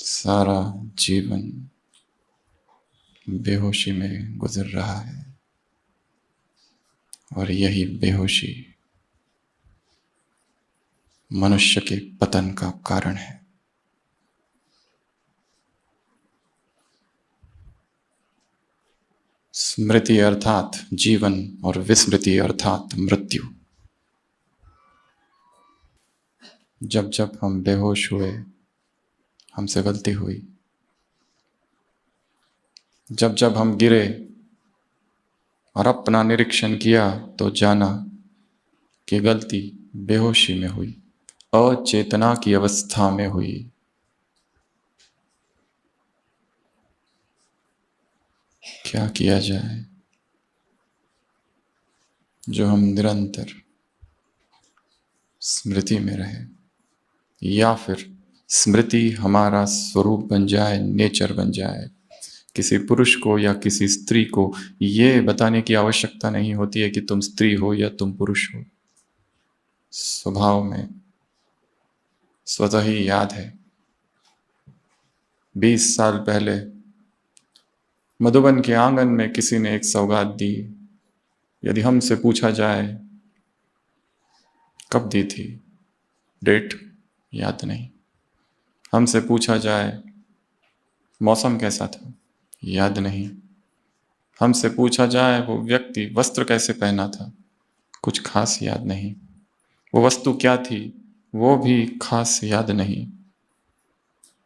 सारा जीवन बेहोशी में गुजर रहा है और यही बेहोशी मनुष्य के पतन का कारण है। स्मृति अर्थात जीवन और विस्मृति अर्थात मृत्यु। जब जब हम बेहोश हुए, हमसे गलती हुई। जब जब हम गिरे और अपना निरीक्षण किया तो जाना कि गलती बेहोशी में हुई, अचेतना की अवस्था में हुई। क्या किया जाए जो हम निरंतर स्मृति में रहे, या फिर स्मृति हमारा स्वरूप बन जाए, नेचर बन जाए। किसी पुरुष को या किसी स्त्री को ये बताने की आवश्यकता नहीं होती है कि तुम स्त्री हो या तुम पुरुष हो। स्वभाव में स्वतः ही याद है 20 साल पहले मधुबन के आंगन में किसी ने एक सौगात दी। यदि हमसे पूछा जाए कब दी थी, डेट याद नहीं। हमसे पूछा जाए मौसम कैसा था, याद नहीं। हमसे पूछा जाए वो व्यक्ति वस्त्र कैसे पहना था, कुछ खास याद नहीं। वो वस्तु क्या थी, वो भी खास याद नहीं।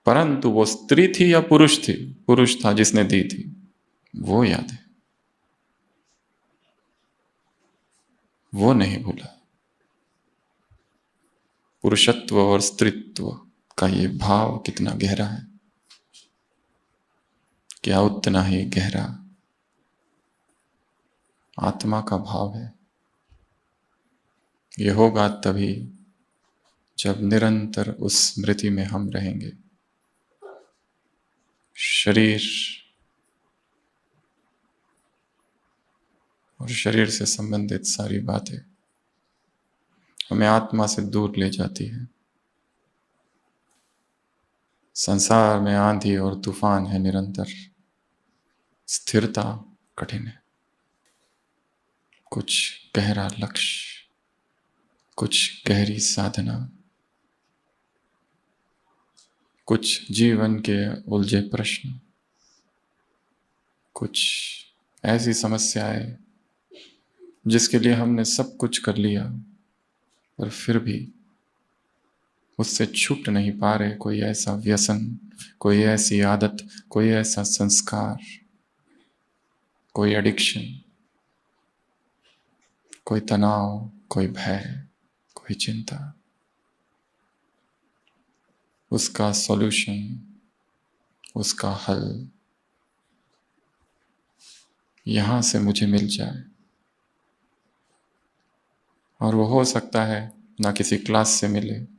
परंतु वो स्त्री थी या पुरुष थी, पुरुष था जिसने दी थी, वो याद है, वो नहीं भूला। पुरुषत्व और स्त्रीत्व का ये भाव कितना गहरा है, क्या उतना ही गहरा आत्मा का भाव है। ये होगा तभी जब निरंतर उस स्मृति में हम रहेंगे। शरीर और शरीर से संबंधित सारी बातें हमें आत्मा से दूर ले जाती है। संसार में आंधी और तूफान है निरंतर, स्थिरता कठिन है। कुछ गहरा लक्ष्य, कुछ गहरी साधना, कुछ जीवन के उलझे प्रश्न, कुछ ऐसी समस्याएं जिसके लिए हमने सब कुछ कर लिया पर फिर भी उससे छूट नहीं पा रहे। कोई ऐसा व्यसन, कोई ऐसी आदत, कोई ऐसा संस्कार, कोई एडिक्शन, कोई तनाव, कोई भय, कोई चिंता। उसका सॉल्यूशन, उसका हल यहां से मुझे मिल जाए। और वो हो सकता है ना किसी क्लास से मिले,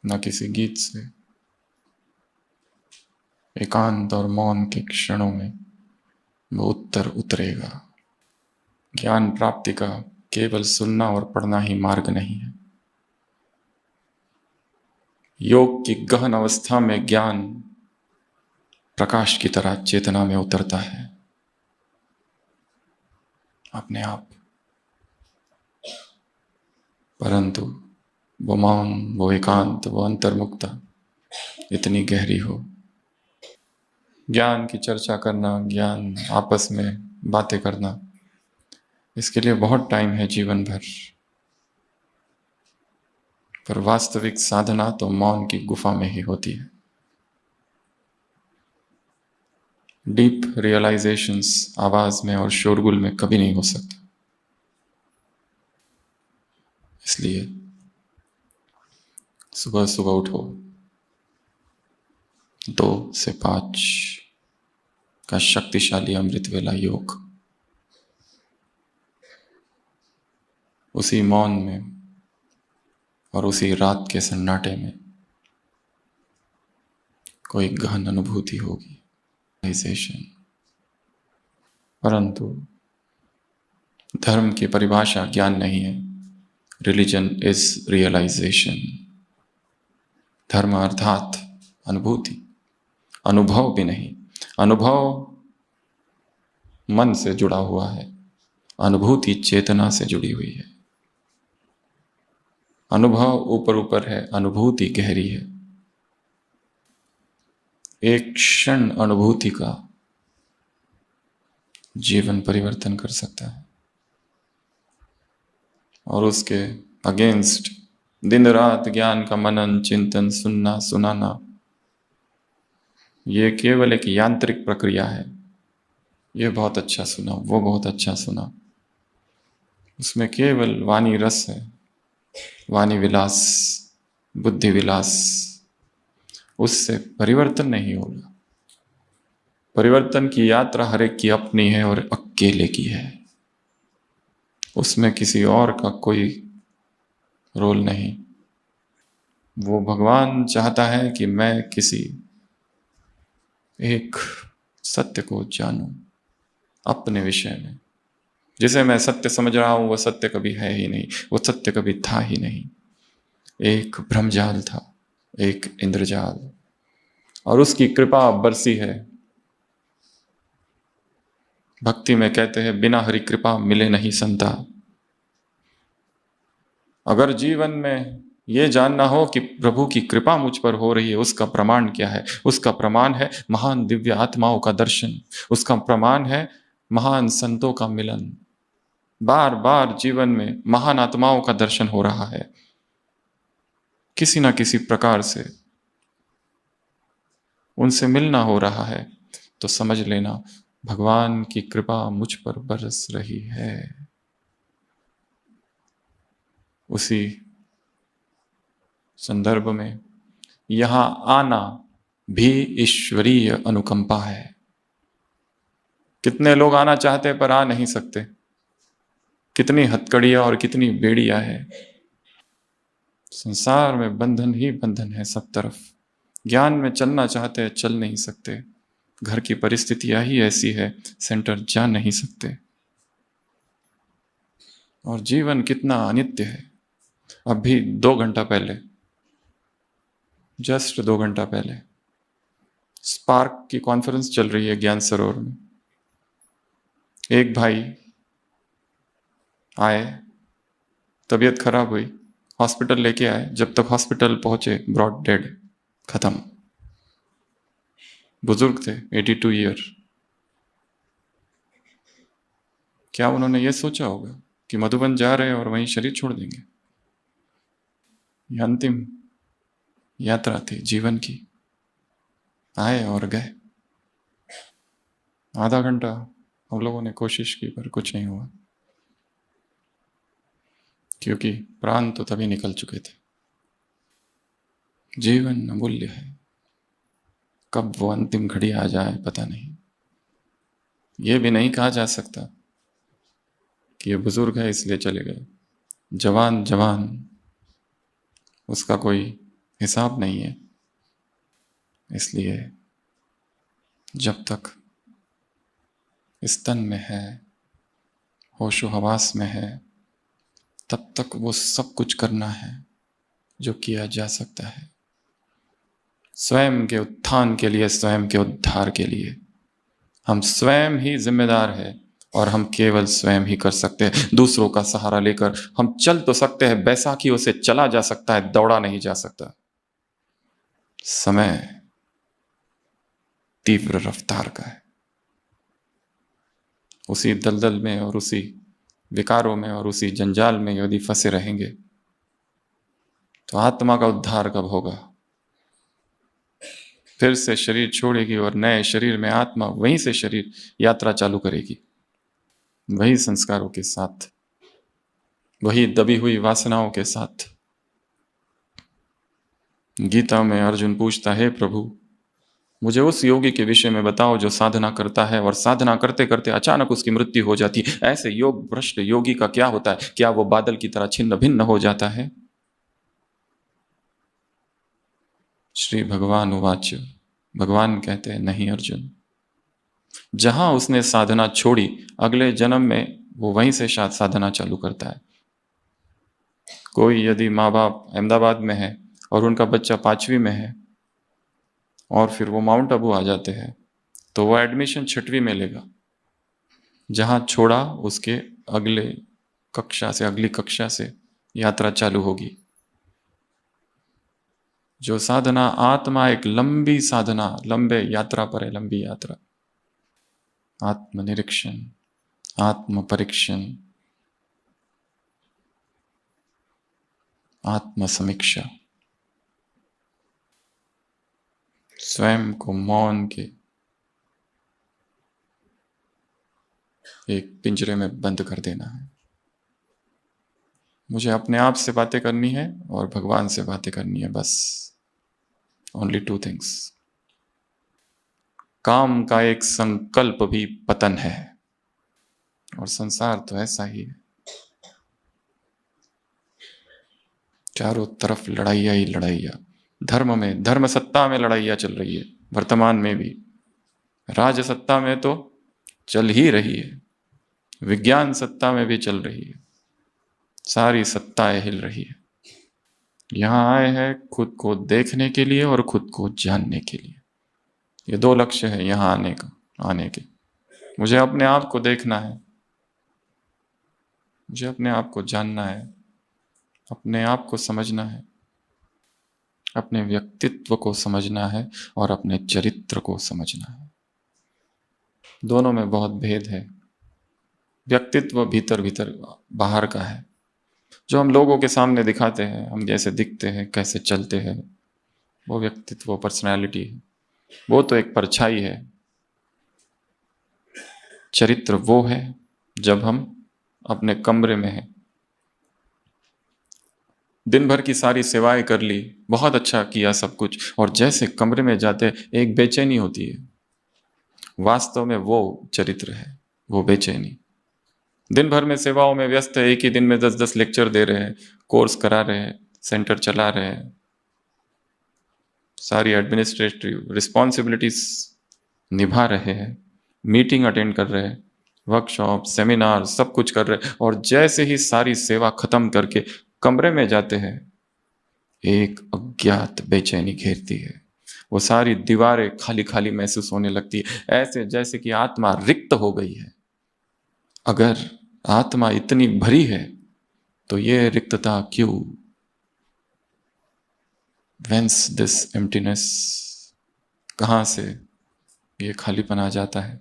ना किसी गीत से। एकांत और मौन के क्षणों में वो उत्तर उतरेगा। ज्ञान प्राप्ति का केवल सुनना और पढ़ना ही मार्ग नहीं है। योग की गहन अवस्था में ज्ञान प्रकाश की तरह चेतना में उतरता है अपने आप। परंतु वो मौन, वो एकांत, वो अंतर्मुक्ता इतनी गहरी हो। ज्ञान की चर्चा करना, ज्ञान आपस में बातें करना, इसके लिए बहुत टाइम है, जीवन भर। पर वास्तविक साधना तो मौन की गुफा में ही होती है। डीप रियलाइजेशंस आवाज में और शोरगुल में कभी नहीं हो सकता। इसलिए सुबह सुबह उठो, 2 से 5 का शक्तिशाली अमृत वेला योग। उसी मौन में और उसी रात के सन्नाटे में कोई गहन अनुभूति होगी, रियलाइजेशन। परंतु धर्म की परिभाषा ज्ञान नहीं है। Religion is realisation. धर्म अर्थात अनुभूति, अनुभव भी नहीं। अनुभव मन से जुड़ा हुआ है, अनुभूति चेतना से जुड़ी हुई है। अनुभव ऊपर ऊपर है, अनुभूति गहरी है। एक क्षण अनुभूति का जीवन परिवर्तन कर सकता है, और उसके अगेंस्ट दिन रात ज्ञान का मनन चिंतन सुनना सुनाना, ये केवल एक यांत्रिक प्रक्रिया है। ये बहुत अच्छा सुना, वो बहुत अच्छा सुना, उसमें केवल वाणी रस है, वाणी विलास, बुद्धि विलास। उससे परिवर्तन नहीं होगा। परिवर्तन की यात्रा हर एक की अपनी है और अकेले की है। उसमें किसी और का कोई रोल नहीं। वो भगवान चाहता है कि मैं किसी एक सत्य को जानूं अपने विषय में। जिसे मैं सत्य समझ रहा हूं वो सत्य कभी है ही नहीं, वो सत्य कभी था ही नहीं। एक भ्रमजाल था, एक इंद्रजाल, और उसकी कृपा बरसी है। भक्ति में कहते हैं बिना हरि कृपा मिले नहीं संता। अगर जीवन में ये जानना हो कि प्रभु की कृपा मुझ पर हो रही है, उसका प्रमाण क्या है? उसका प्रमाण है महान दिव्य आत्माओं का दर्शन, उसका प्रमाण है महान संतों का मिलन। बार बार जीवन में महान आत्माओं का दर्शन हो रहा है, किसी ना किसी प्रकार से उनसे मिलना हो रहा है, तो समझ लेना भगवान की कृपा मुझ पर बरस रही है। उसी संदर्भ में यहां आना भी ईश्वरीय अनुकंपा है। कितने लोग आना चाहते पर आ नहीं सकते, कितनी हथकड़ियां और कितनी बेड़ियां है। संसार में बंधन ही बंधन है सब तरफ। ज्ञान में चलना चाहते हैं, चल नहीं सकते। घर की परिस्थितियां ही ऐसी है, सेंटर जा नहीं सकते। और जीवन कितना अनित्य है। अभी 2 घंटा पहले, जस्ट 2 घंटा पहले स्पार्क की कॉन्फ्रेंस चल रही है ज्ञान सरोवर में। एक भाई आए, तबीयत खराब हुई, हॉस्पिटल लेके आए। जब तक हॉस्पिटल पहुंचे ब्रॉड डेड, खत्म। बुजुर्ग थे, 82 ईयर। क्या उन्होंने ये सोचा होगा कि मधुबन जा रहे हैं और वहीं शरीर छोड़ देंगे? यह अंतिम यात्रा थी जीवन की। आए और गए। आधा घंटा हम लोगों ने कोशिश की पर कुछ नहीं हुआ, क्योंकि प्राण तो तभी निकल चुके थे। जीवन अमूल्य है, कब वो अंतिम घड़ी आ जाए पता नहीं। ये भी नहीं कहा जा सकता कि ये बुजुर्ग है इसलिए चले गए। जवान जवान, उसका कोई हिसाब नहीं है। इसलिए जब तक इस तन में है, होशो हवास में है, तब तक वो सब कुछ करना है जो किया जा सकता है। स्वयं के उत्थान के लिए, स्वयं के उद्धार के लिए हम स्वयं ही जिम्मेदार है, और हम केवल स्वयं ही कर सकते हैं। दूसरों का सहारा लेकर हम चल तो सकते हैं, बैसाखियों से चला जा सकता है, दौड़ा नहीं जा सकता। समय तीव्र रफ्तार का है। उसी दलदल में और उसी विकारों में और उसी जंजाल में यदि फंसे रहेंगे तो आत्मा का उद्धार कब होगा? फिर से शरीर छोड़ेगी और नए शरीर में आत्मा वहीं से शरीर यात्रा चालू करेगी, वही संस्कारों के साथ, वही दबी हुई वासनाओं के साथ। गीता में अर्जुन पूछता है, प्रभु मुझे उस योगी के विषय में बताओ जो साधना करता है और साधना करते करते अचानक उसकी मृत्यु हो जाती है। ऐसे योग भ्रष्ट योगी का क्या होता है? क्या वो बादल की तरह छिन्न भिन्न हो जाता है? श्री भगवान उवाच, भगवान कहते हैं नहीं अर्जुन, जहां उसने साधना छोड़ी अगले जन्म में वो वहीं से साधना चालू करता है। कोई यदि माँ बाप अहमदाबाद में है और उनका बच्चा 5वीं में है और फिर वो माउंट आबू आ जाते हैं, तो वो एडमिशन 6वीं में लेगा। जहाँ छोड़ा उसके अगले अगली कक्षा से यात्रा चालू होगी। जो साधना आत्मा एक लंबी साधना, लंबे यात्रा पर है, लंबी यात्रा। आत्मनिरीक्षण, आत्म परीक्षण, आत्म समीक्षा, स्वयं को मौन के एक पिंजरे में बंद कर देना है। मुझे अपने आप से बातें करनी है और भगवान से बातें करनी है, बस। Only 2 things. काम का एक संकल्प भी पतन है, और संसार तो ऐसा ही है, चारों तरफ लड़ाइया ही लड़ाइया। धर्म में, धर्म सत्ता में लड़ाइया चल रही है, वर्तमान में भी। राज सत्ता में तो चल ही रही है, विज्ञान सत्ता में भी चल रही है, सारी सत्ताएं हिल रही है। यहां आए हैं खुद को देखने के लिए और खुद को जानने के लिए। ये 2 लक्ष्य है यहां आने के। मुझे अपने आप को देखना है, मुझे अपने आप को जानना है, अपने आप को समझना है, अपने व्यक्तित्व को समझना है और अपने चरित्र को समझना है। दोनों में बहुत भेद है। व्यक्तित्व भीतर भीतर बाहर का है, जो हम लोगों के सामने दिखाते हैं, हम जैसे दिखते हैं, कैसे चलते हैं, वो व्यक्तित्व, पर्सनैलिटी है। वो तो एक परछाई है। चरित्र वो है जब हम अपने कमरे में हैं, दिन भर की सारी सेवाएं कर ली, बहुत अच्छा किया सब कुछ, और जैसे कमरे में जाते एक बेचैनी होती है। वास्तव में वो चरित्र है, वो बेचैनी। दिन भर में सेवाओं में व्यस्त है, एक ही दिन में 10-10 लेक्चर दे रहे हैं, कोर्स करा रहे हैं, सेंटर चला रहे हैं, सारी एडमिनिस्ट्रेटिव रिस्पॉन्सिबिलिटीज निभा रहे हैं, मीटिंग अटेंड कर रहे हैं, वर्कशॉप, सेमिनार, सब कुछ कर रहे हैं, और जैसे ही सारी सेवा खत्म करके कमरे में जाते हैं, एक अज्ञात बेचैनी घेरती है। वो सारी दीवारें खाली खाली महसूस होने लगती है, ऐसे जैसे कि आत्मा रिक्त हो गई है। अगर आत्मा इतनी भरी है तो ये रिक्तता क्यों? Whence this emptiness? कहां से ये खालीपन आ जाता है?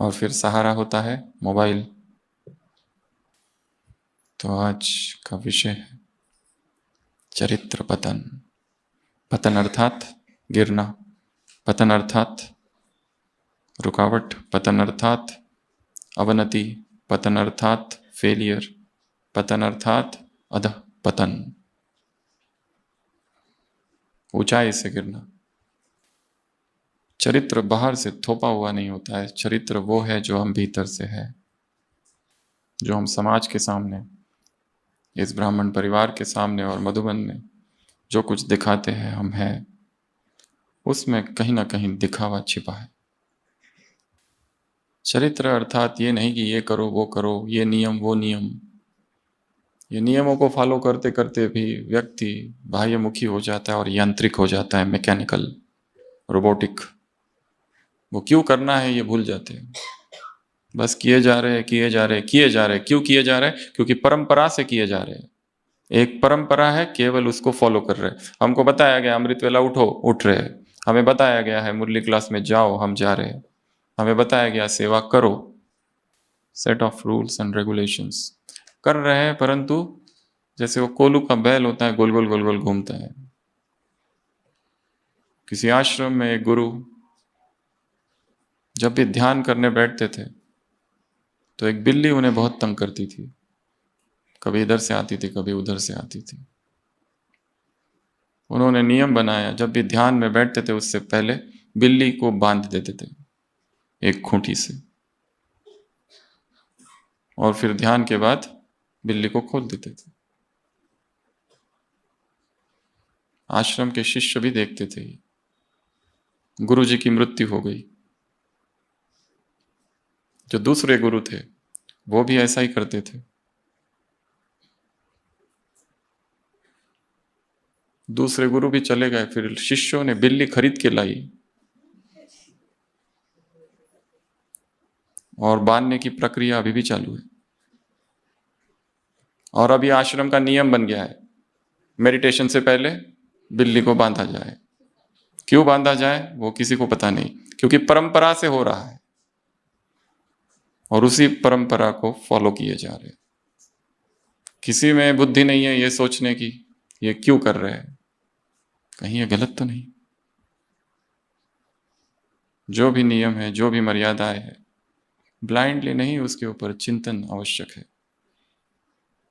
और फिर सहारा होता है मोबाइल। तो आज का विषय है चरित्र पतन। पतन अर्थात गिरना, पतन अर्थात रुकावट, पतन अर्थात अवनति, पतन अर्थात फेलियर, पतन अर्थात अधः पतन, ऊंचाई से गिरना। चरित्र बाहर से थोपा हुआ नहीं होता है। चरित्र वो है जो हम भीतर से है, जो हम समाज के सामने, इस ब्राह्मण परिवार के सामने और मधुबन में जो कुछ दिखाते हैं हम हैं, उसमें कहीं ना कहीं दिखावा छिपा है। चरित्र अर्थात ये नहीं कि ये करो वो करो, ये नियम वो नियम। ये नियमों को फॉलो करते करते भी व्यक्ति बाह्यमुखी हो जाता है और यांत्रिक हो जाता है, मैकेनिकल, रोबोटिक। वो क्यों करना है ये भूल जाते हैं, बस किए जा रहे हैं, किए जा रहे हैं, किए जा रहे हैं। क्यों किए जा रहे हैं? क्योंकि परंपरा से किए जा रहे हैं। एक परंपरा है, केवल उसको फॉलो कर रहे हैं। हमको बताया गया अमृत वेला उठो, उठ रहे हैं। हमें बताया गया है मुरली क्लास में जाओ, हम जा रहे हैं। हमें बताया गया सेवा करो, set of rules and regulations कर रहे हैं, परंतु जैसे वो कोलू का बैल होता है, गोल गोल गोल गोल घूमता है। किसी आश्रम में एक गुरु जब भी ध्यान करने बैठते थे तो एक बिल्ली उन्हें बहुत तंग करती थी। कभी इधर से आती थी, कभी उधर से आती थी। उन्होंने नियम बनाया, जब भी ध्यान में बैठते थे उससे पहले बिल्ली को बांध देते थे एक खूंटी से, और फिर ध्यान के बाद बिल्ली को खोल देते थे। आश्रम के शिष्य भी देखते थे। गुरु जी की मृत्यु हो गई। जो दूसरे गुरु थे वो भी ऐसा ही करते थे। दूसरे गुरु भी चले गए, फिर शिष्यों ने बिल्ली खरीद के लाई और बांधने की प्रक्रिया अभी भी चालू है। और अभी आश्रम का नियम बन गया है, मेडिटेशन से पहले बिल्ली को बांधा जाए। क्यों बांधा जाए वो किसी को पता नहीं, क्योंकि परंपरा से हो रहा है और उसी परंपरा को फॉलो किए जा रहे हैं। किसी में बुद्धि नहीं है ये सोचने की ये क्यों कर रहे हैं, कहीं ये गलत तो नहीं। जो भी नियम है, जो भी मर्यादाएं है, ब्लाइंडली नहीं, उसके ऊपर चिंतन आवश्यक है,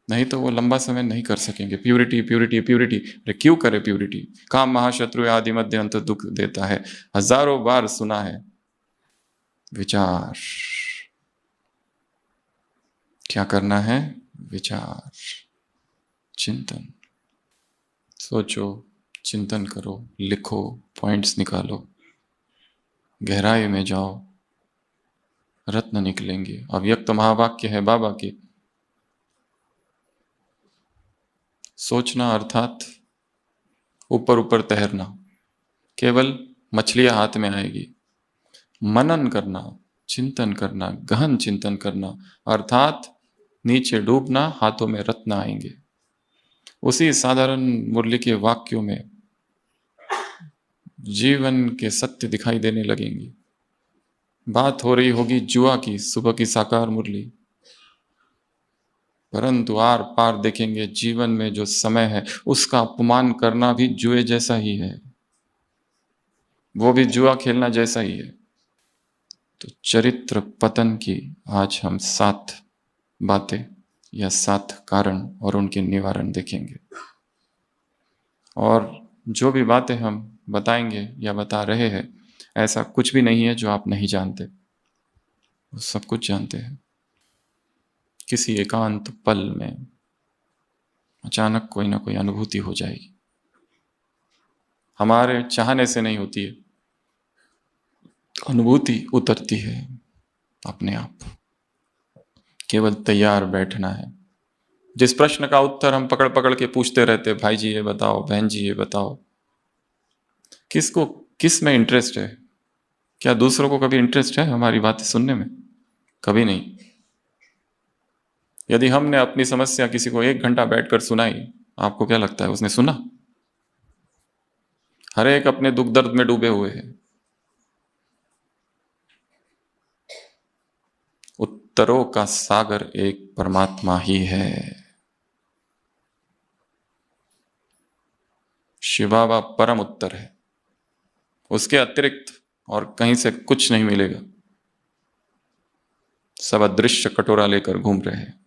नहीं तो वो लंबा समय नहीं कर सकेंगे। प्यूरिटी प्यूरिटी प्यूरिटी, अरे क्यों करे प्यूरिटी? काम महाशत्रु आदि मध्य अंत दुख देता है, हजारों बार सुना है। विचार, क्या करना है? विचार, चिंतन। सोचो, चिंतन करो, लिखो, पॉइंट्स निकालो, गहराई में जाओ, रत्न निकलेंगे। अव्यक्त महावाक्य है बाबा की। सोचना अर्थात ऊपर ऊपर तैरना, केवल मछलियां हाथ में आएगी। मनन करना, चिंतन करना, गहन चिंतन करना अर्थात नीचे डूबना, हाथों में रत्न आएंगे। उसी साधारण मुरली के वाक्यों में जीवन के सत्य दिखाई देने लगेंगे। बात हो रही होगी जुआ की, सुबह की साकार मुरली, परंतु आर पार देखेंगे जीवन में जो समय है उसका अपमान करना भी जुए जैसा ही है, वो भी जुआ खेलना जैसा ही है। तो चरित्र पतन की आज हम 7 बातें या 7 कारण और उनके निवारण देखेंगे। और जो भी बातें हम बताएंगे या बता रहे हैं, ऐसा कुछ भी नहीं है जो आप नहीं जानते, वो सब कुछ जानते हैं। किसी एकांत पल में अचानक कोई ना कोई अनुभूति हो जाएगी, हमारे चाहने से नहीं होती है, अनुभूति उतरती है अपने आप। केवल तैयार बैठना है। जिस प्रश्न का उत्तर हम पकड़ पकड़ के पूछते रहते, भाई जी ये बताओ, बहन जी ये बताओ, किसको किस में इंटरेस्ट है? क्या दूसरों को कभी इंटरेस्ट है हमारी बातें सुनने में? कभी नहीं। यदि हमने अपनी समस्या किसी को 1 घंटा बैठकर सुनाई, आपको क्या लगता है उसने सुना? हर एक अपने दुख दर्द में डूबे हुए हैं। उत्तरों का सागर एक परमात्मा ही है। शिव बाबा परम उत्तर है, उसके अतिरिक्त और कहीं से कुछ नहीं मिलेगा। सब अदृश्य कटोरा लेकर घूम रहे हैं।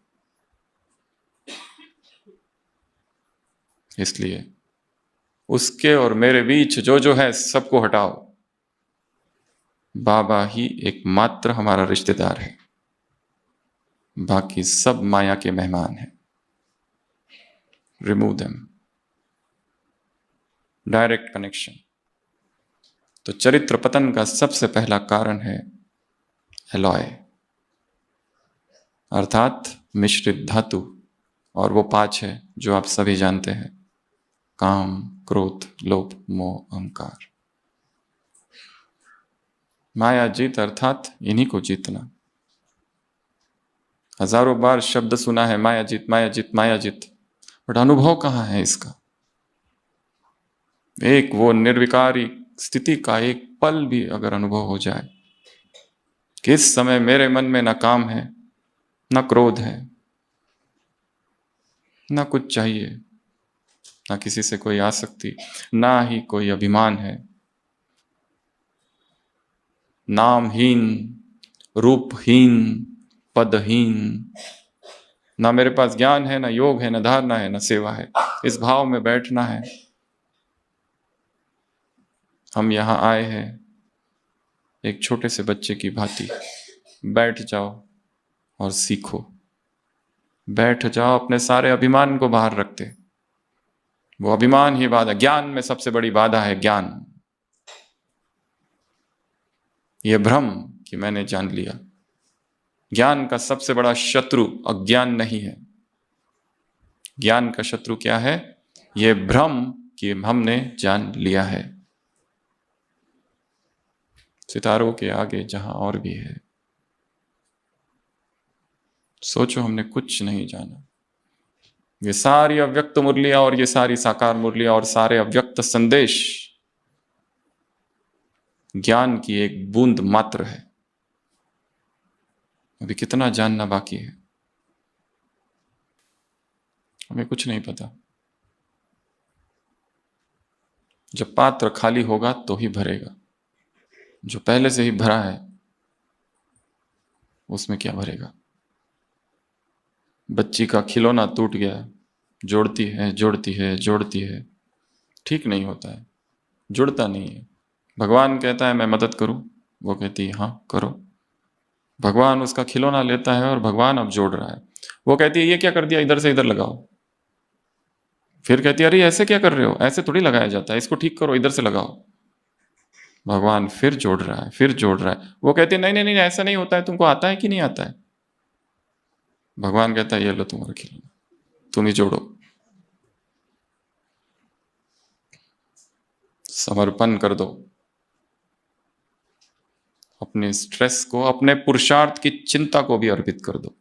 इसलिए उसके और मेरे बीच जो जो है सबको हटाओ। बाबा ही एकमात्र हमारा रिश्तेदार है, बाकी सब माया के मेहमान हैं। Remove them. Direct connection. तो चरित्र पतन का सबसे पहला कारण है एलॉय, अर्थात मिश्रित धातु। और वो 5 है जो आप सभी जानते हैं: काम, क्रोध, लोभ, मोह, अहंकार। माया जीत अर्थात इन्हीं को जीतना। हजारों बार शब्द सुना है, माया जीत, माया जीत, माया जीत, बट अनुभव कहाँ है इसका? एक वो निर्विकारी स्थिति का एक पल भी अगर अनुभव हो जाए कि इस समय मेरे मन में ना काम है, ना क्रोध है, ना कुछ चाहिए, ना किसी से कोई आसक्ति, ना ही कोई अभिमान है, नामहीन, रूपहीन, पदहीन, ना मेरे पास ज्ञान है, ना योग है, ना धारणा है, ना सेवा है। इस भाव में बैठना है। हम यहां आए हैं एक छोटे से बच्चे की भांति। बैठ जाओ और सीखो। बैठ जाओ, अपने सारे अभिमान को बाहर रखते। वो अभिमान ही बाधा, ज्ञान में सबसे बड़ी बाधा है ज्ञान। यह भ्रम कि मैंने जान लिया। ज्ञान का सबसे बड़ा शत्रु अज्ञान नहीं है। ज्ञान का शत्रु क्या है? यह भ्रम कि हमने जान लिया है। सितारों के आगे जहां और भी है, सोचो हमने कुछ नहीं जाना। ये सारी अव्यक्त मुरलियां और ये सारी साकार मुरलियां और सारे अव्यक्त संदेश ज्ञान की एक बूंद मात्र है। अभी कितना जानना बाकी है, हमें कुछ नहीं पता। जब पात्र खाली होगा तो ही भरेगा। जो पहले से ही भरा है उसमें क्या भरेगा। बच्ची का खिलौना टूट गया, जोड़ती है जोड़ती है जोड़ती है, ठीक नहीं होता है, जुड़ता नहीं है। भगवान कहता है मैं मदद करूं, वो कहती है हाँ करो। भगवान उसका खिलौना लेता है और भगवान अब जोड़ रहा है। वो कहती है ये क्या कर दिया, इधर से इधर लगाओ। फिर कहती है अरे ऐसे क्या कर रहे हो, ऐसे थोड़ी लगाया जाता है, इसको ठीक करो, इधर से लगाओ। भगवान फिर जोड़ रहा है, फिर जोड़ रहा है। वो कहती है नहीं नहीं नहीं ऐसा नहीं होता है, तुमको आता है कि नहीं आता है। भगवान कहता है ये लो तुम्हारा खिलौना, तुम ही जोड़ो। समर्पण कर दो अपने स्ट्रेस को, अपने पुरुषार्थ की चिंता को भी अर्पित कर दो।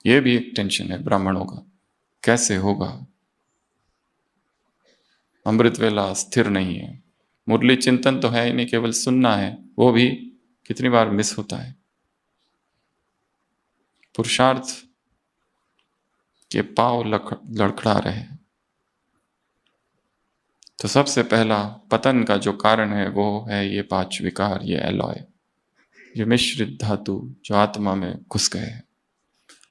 ये भी एक टेंशन है ब्राह्मणों का, कैसे होगा। अमृत वेला स्थिर नहीं है, मुरली चिंतन तो है ही नहीं, केवल सुनना है, वो भी कितनी बार मिस होता है। पुरुषार्थ के पांव लड़खड़ा रहे हैं। तो सबसे पहला पतन का जो कारण है वो है ये पांच विकार, ये एलॉय, ये मिश्रित धातु जो आत्मा में घुस गए हैं।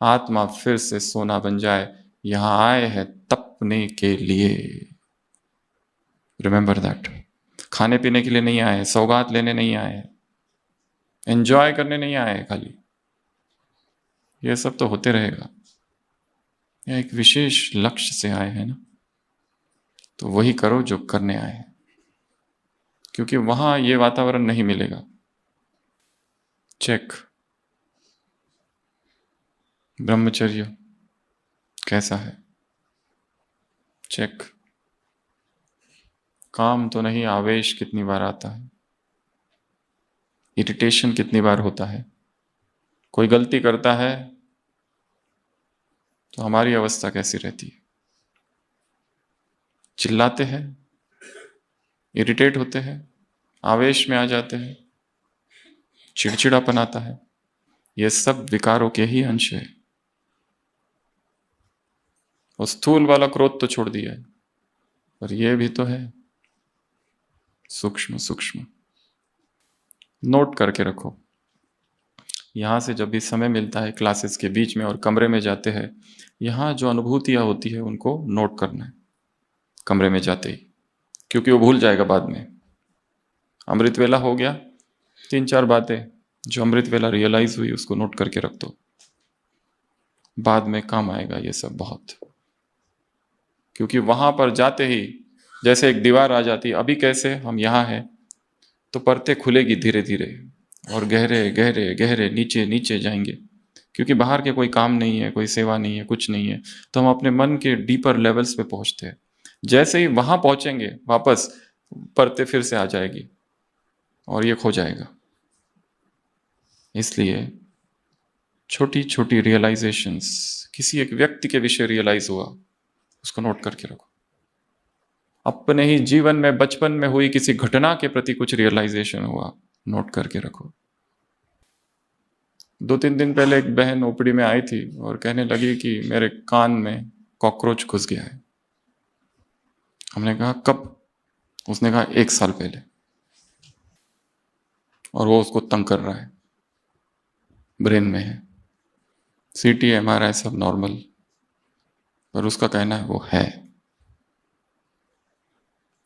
आत्मा फिर से सोना बन जाए, यहां आए हैं तपने के लिए। Remember that. खाने पीने के लिए नहीं आए, सौगात लेने नहीं आए, एंजॉय करने नहीं आए खाली। ये सब तो होते रहेगा। यह एक विशेष लक्ष्य से आए हैं ना, तो वही करो जो करने आए हैं, क्योंकि वहां ये वातावरण नहीं मिलेगा। चेक ब्रह्मचर्य कैसा है, चेक काम तो नहीं, आवेश कितनी बार आता है, इरिटेशन कितनी बार होता है। कोई गलती करता है तो हमारी अवस्था कैसी रहती है, चिल्लाते हैं, इरिटेट होते हैं, आवेश में आ जाते हैं, चिड़चिड़ापन आता है। ये सब विकारों के ही अंश है। और स्थूल वाला क्रोध तो छोड़ दिया है, पर यह भी तो है सूक्ष्म सूक्ष्म। नोट करके रखो। यहां से जब भी समय मिलता है क्लासेस के बीच में और कमरे में जाते हैं, यहां जो अनुभूतियां होती है उनको नोट करना है कमरे में जाते ही, क्योंकि वो भूल जाएगा बाद में। अमृत वेला हो गया, 3-4 बातें जो अमृत वेला रियलाइज हुई उसको नोट करके रख दो, बाद में काम आएगा ये सब बहुत। क्योंकि वहां पर जाते ही जैसे एक दीवार आ जाती है, अभी कैसे हम यहाँ हैं तो परतें खुलेगी धीरे धीरे और गहरे गहरे गहरे नीचे नीचे जाएंगे, क्योंकि बाहर के कोई काम नहीं है, कोई सेवा नहीं है, कुछ नहीं है, तो हम अपने मन के डीपर लेवल्स पे पहुंचते हैं। जैसे ही वहां पहुंचेंगे वापस परतें फिर से आ जाएगी और ये खो जाएगा। इसलिए छोटी छोटी रियलाइजेशंस, किसी एक व्यक्ति के विषय रियलाइज हुआ उसको नोट करके रखो। अपने ही जीवन में बचपन में हुई किसी घटना के प्रति कुछ रियलाइजेशन हुआ, नोट करके रखो। 2-3 दिन पहले एक बहन ओपीडी में आई थी और कहने लगी कि मेरे कान में कॉकरोच घुस गया है। हमने कहा कब? उसने कहा 1 साल पहले, और वो उसको तंग कर रहा है, ब्रेन में है, सीटी एमआरआई सब नॉर्मल, पर उसका कहना है वो है।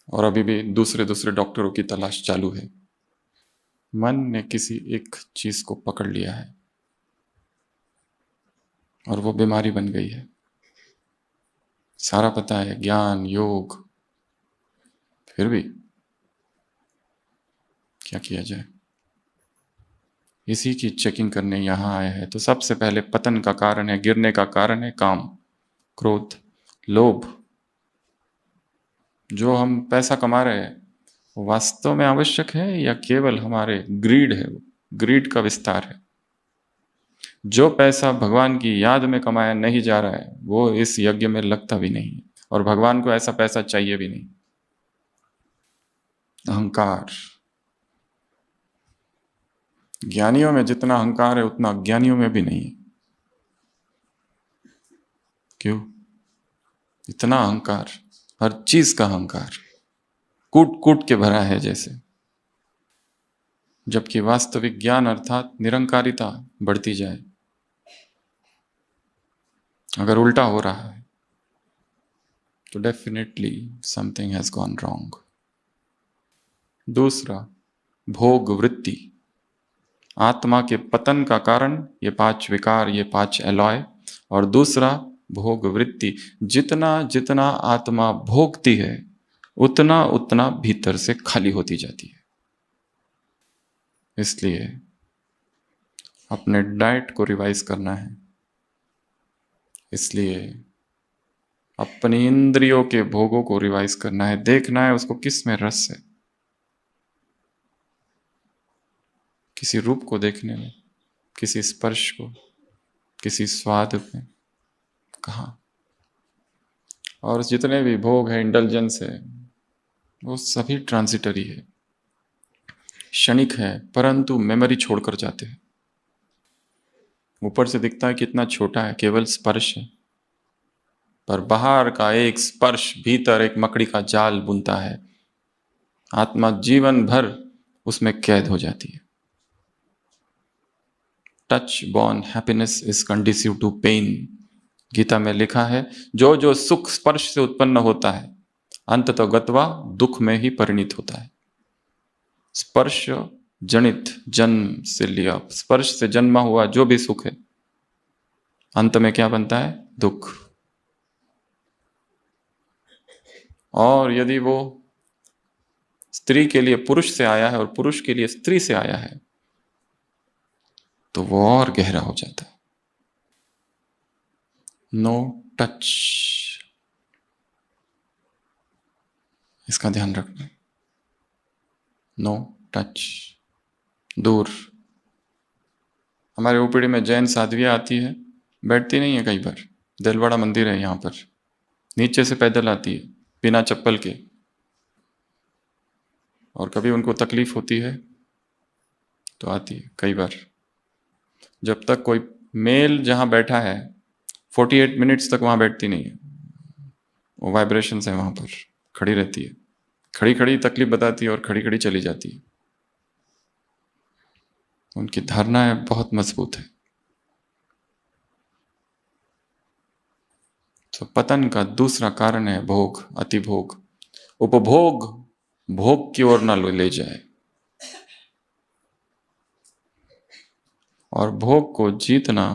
और अभी भी दूसरे दूसरे डॉक्टरों की तलाश चालू है। मन ने किसी एक चीज को पकड़ लिया है और वो बीमारी बन गई है। सारा पता है, ज्ञान योग, फिर भी क्या किया जाए। इसी की चेकिंग करने यहां आए हैं। तो सबसे पहले पतन का कारण है, गिरने का कारण है काम, क्रोध, लोभ। जो हम पैसा कमा रहे हैं वो वास्तव में आवश्यक है या केवल हमारे ग्रीड है, वो ग्रीड का विस्तार है। जो पैसा भगवान की याद में कमाया नहीं जा रहा है वो इस यज्ञ में लगता भी नहीं है, और भगवान को ऐसा पैसा चाहिए भी नहीं। अहंकार, ज्ञानियों में जितना अहंकार है उतना अज्ञानियों में भी नहीं है। क्यों? इतना अहंकार, हर चीज का अहंकार कूट कूट के भरा है जैसे, जबकि वास्तविक ज्ञान अर्थात निरंकारिता बढ़ती जाए। अगर उल्टा हो रहा है तो definitely something has gone wrong. दूसरा, भोग वृत्ति, आत्मा के पतन का कारण ये 5 विकार, ये 5 एलॉय। और दूसरा भोग वृत्ति, जितना जितना आत्मा भोगती है उतना उतना भीतर से खाली होती जाती है। इसलिए अपने डाइट को रिवाइज करना है, इसलिए अपनी इंद्रियों के भोगों को रिवाइज करना है, देखना है उसको किस में रस है। किसी रूप को देखने में, किसी स्पर्श को, किसी स्वाद में, कहाँ? और जितने भी भोग है, इंडल्जेंस है, वो सभी ट्रांजिटरी है, क्षणिक है, परंतु मेमोरी छोड़कर जाते हैं। ऊपर से दिखता है कितना छोटा है, केवल स्पर्श है, पर बाहर का एक स्पर्श भीतर एक मकड़ी का जाल बुनता है। आत्मा जीवन भर उसमें कैद हो जाती है। Touch born happiness is conducive to pain, Gita में लिखा है, जो जो सुख स्पर्श से उत्पन्न होता है अंततः गत्वा दुख में ही परिणित होता है। स्पर्श जनित, जन्म से लिया, स्पर्श से जन्मा हुआ जो भी सुख है अंत में क्या बनता है? दुख। और यदि वो स्त्री के लिए पुरुष से आया है और पुरुष के लिए स्त्री से आया है तो वो और गहरा हो जाता है। नो टच, इसका ध्यान रखना। नो टच, दूर। हमारे ओपीडी में जैन साध्वियाँ आती है, बैठती नहीं है, कई बार दिलवाड़ा मंदिर है यहाँ पर, नीचे से पैदल आती है बिना चप्पल के। और कभी उनको तकलीफ होती है तो आती है कई बार। जब तक कोई मेल जहाँ बैठा है 48 मिनट्स तक वहाँ बैठती नहीं है, वो वाइब्रेशंस है वहाँ पर, खड़ी रहती है, खड़ी खड़ी तकलीफ बताती है और खड़ी खड़ी चली जाती है। उनकी धारणाएं बहुत मजबूत है। तो पतन का दूसरा कारण है भोग, अतिभोग। उपभोग भोग की ओर न ले जाए, और भोग को जीतना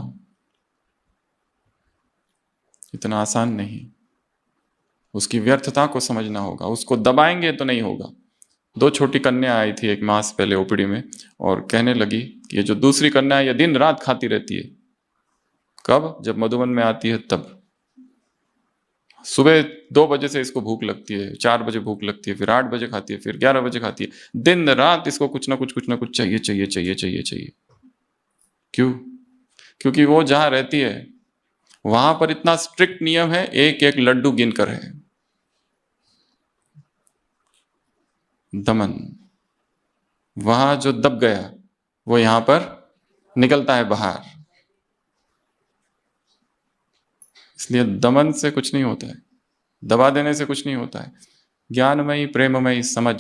इतना आसान नहीं। उसकी व्यर्थता को समझना होगा, उसको दबाएंगे तो नहीं होगा। 2 छोटी कन्या आई थी एक मास पहले ओपीडी में और कहने लगी कि ये जो दूसरी कन्या है ये दिन रात खाती रहती है। कब? जब मधुबन में आती है तब। सुबह 2 बजे से इसको भूख लगती है, 4 बजे भूख लगती है, फिर 8 बजे खाती है, फिर 11 बजे खाती है। दिन रात इसको कुछ ना कुछ चाहिए चाहिए चाहिए चाहिए चाहिए। क्यों? क्योंकि वो जहां रहती है वहां पर इतना स्ट्रिक्ट नियम है, एक एक लड्डू गिनकर है। दमन, वहां जो दब गया वो यहां पर निकलता है बाहर। इसलिए दमन से कुछ नहीं होता है, दबा देने से कुछ नहीं होता है। ज्ञानमयी प्रेममयी समझ,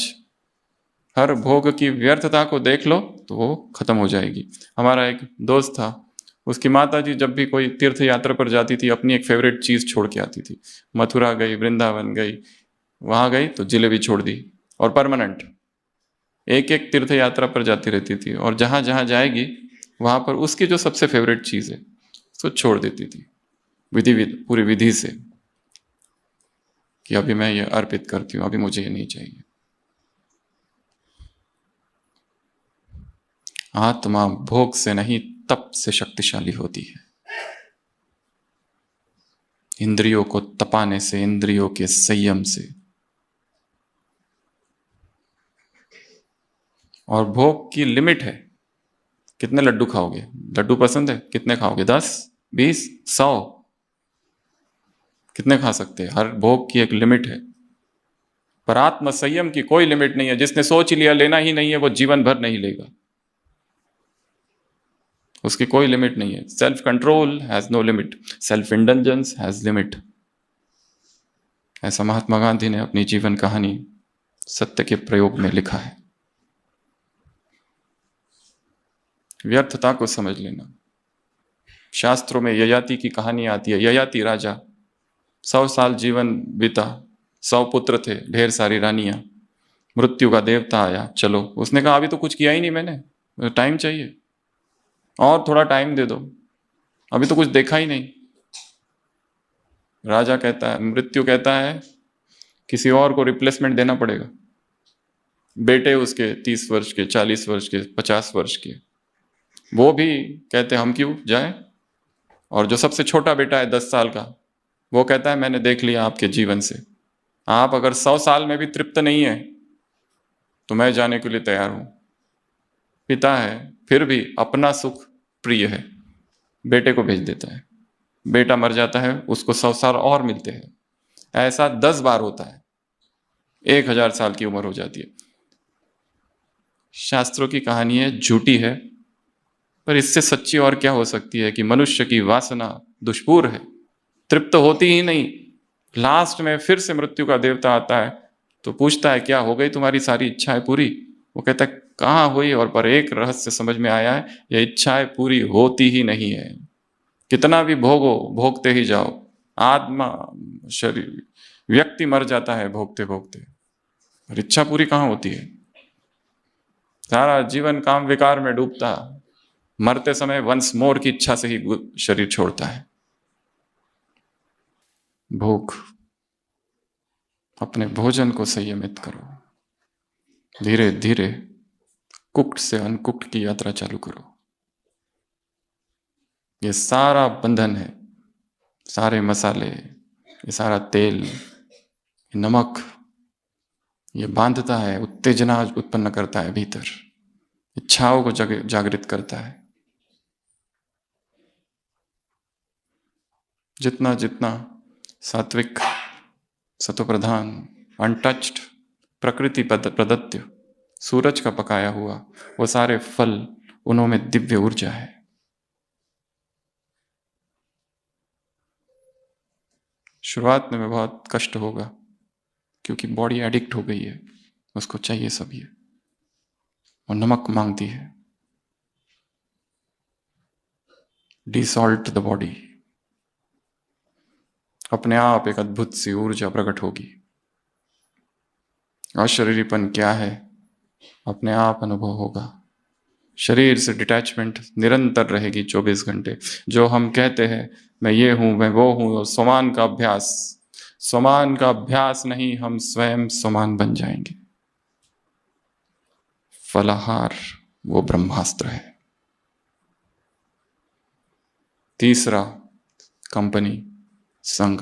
हर भोग की व्यर्थता को देख लो तो वो खत्म हो जाएगी। हमारा एक दोस्त था, उसकी माता जी जब भी कोई तीर्थ यात्रा पर जाती थी अपनी एक फेवरेट चीज छोड़ के आती थी। मथुरा गई, वृंदावन गई, वहां गई तो जिलेबी छोड़ दी, और परमानेंट एक एक तीर्थ यात्रा पर जाती रहती थी, और जहां जहां जाएगी वहां पर उसकी जो सबसे फेवरेट चीज है उसको छोड़ देती थी, पूरी विधि से, कि अभी मैं ये अर्पित करती हूँ, अभी मुझे ये नहीं चाहिए। आत्मा भोग से नहीं तप से शक्तिशाली होती है। इंद्रियों को तपाने से, इंद्रियों के संयम से। और भोग की लिमिट है। कितने लड्डू खाओगे? लड्डू पसंद है? कितने खाओगे? 10, 20, 100? कितने खा सकते हैं? हर भोग की एक लिमिट है। पर आत्म संयम की कोई लिमिट नहीं है। जिसने सोच लिया लेना ही नहीं है, वो जीवन भर नहीं लेगा। उसकी कोई लिमिट नहीं है। Self control has no limit, self indulgence has limit. ऐसा महात्मा गांधी ने अपनी जीवन कहानी सत्य के प्रयोग में लिखा है। व्यर्थता को समझ लेना। शास्त्रों में ययाति की कहानी आती है। ययाति राजा, 100 साल जीवन बीता, 100 पुत्र थे, ढेर सारी रानियां। मृत्यु का देवता आया, चलो, उसने कहा अभी तो कुछ किया ही नहीं मैंने, टाइम चाहिए, और थोड़ा टाइम दे दो, अभी तो कुछ देखा ही नहीं। राजा कहता है, मृत्यु कहता है किसी और को रिप्लेसमेंट देना पड़ेगा। बेटे उसके 30 वर्ष के, 40 वर्ष के, 50 वर्ष के, वो भी कहते हम क्यों जाए। और जो सबसे छोटा बेटा है 10 साल का, वो कहता है मैंने देख लिया आपके जीवन से, आप अगर 100 साल में भी तृप्त नहीं है तो मैं जाने के लिए तैयार हूं। पिता है, फिर भी अपना सुख प्रिय है, बेटे को भेज देता है। बेटा मर जाता है, उसको 100 साल और मिलते हैं। ऐसा 10 बार होता है, 1000 साल की उम्र हो जाती है। शास्त्रों की कहानी है, झूठी है, पर इससे सच्ची और क्या हो सकती है कि मनुष्य की वासना दुष्पूर है, तृप्त होती ही नहीं। लास्ट में फिर से मृत्यु का देवता आता है तो पूछता है क्या हो गई तुम्हारी सारी इच्छाएं पूरी? वो कहता है कहाँ हुई, और पर एक रहस्य समझ में आया है, ये इच्छाएं पूरी होती ही नहीं है। कितना भी भोगो, भोगते ही जाओ, आत्मा शरीर व्यक्ति मर जाता है भोगते भोगते, और इच्छा पूरी कहाँ होती है? सारा जीवन काम विकार में डूबता, मरते समय वंस मोर की इच्छा से ही शरीर छोड़ता है। भोग, अपने भोजन को संयमित करो, धीरे धीरे कुक्ड से अनकुक्ड की यात्रा चालू करो। ये सारा बंधन है, सारे मसाले, ये सारा तेल, ये नमक, ये बांधता है, उत्तेजना उत्पन्न करता है भीतर, इच्छाओं को जागृत करता है। जितना जितना सात्विक, सतोप्रधान, अनटच्ड, प्रकृति प्रदत्त, सूरज का पकाया हुआ, वो सारे फल, उनमें दिव्य ऊर्जा है। शुरुआत में बहुत कष्ट होगा क्योंकि बॉडी एडिक्ट हो गई है, उसको चाहिए सब ये, और नमक मांगती है। डिसॉल्ट द बॉडी, अपने आप एक अद्भुत सी ऊर्जा प्रकट होगी। अशरीरीपन क्या है अपने आप अनुभव होगा। शरीर से डिटैचमेंट निरंतर रहेगी 24 घंटे। जो हम कहते हैं मैं ये हूं, मैं वो हूं, स्वमान का अभ्यास, स्वमान का अभ्यास नहीं, हम स्वयं स्वमान बन जाएंगे। फलाहार वो ब्रह्मास्त्र है। तीसरा, कंपनी, संग।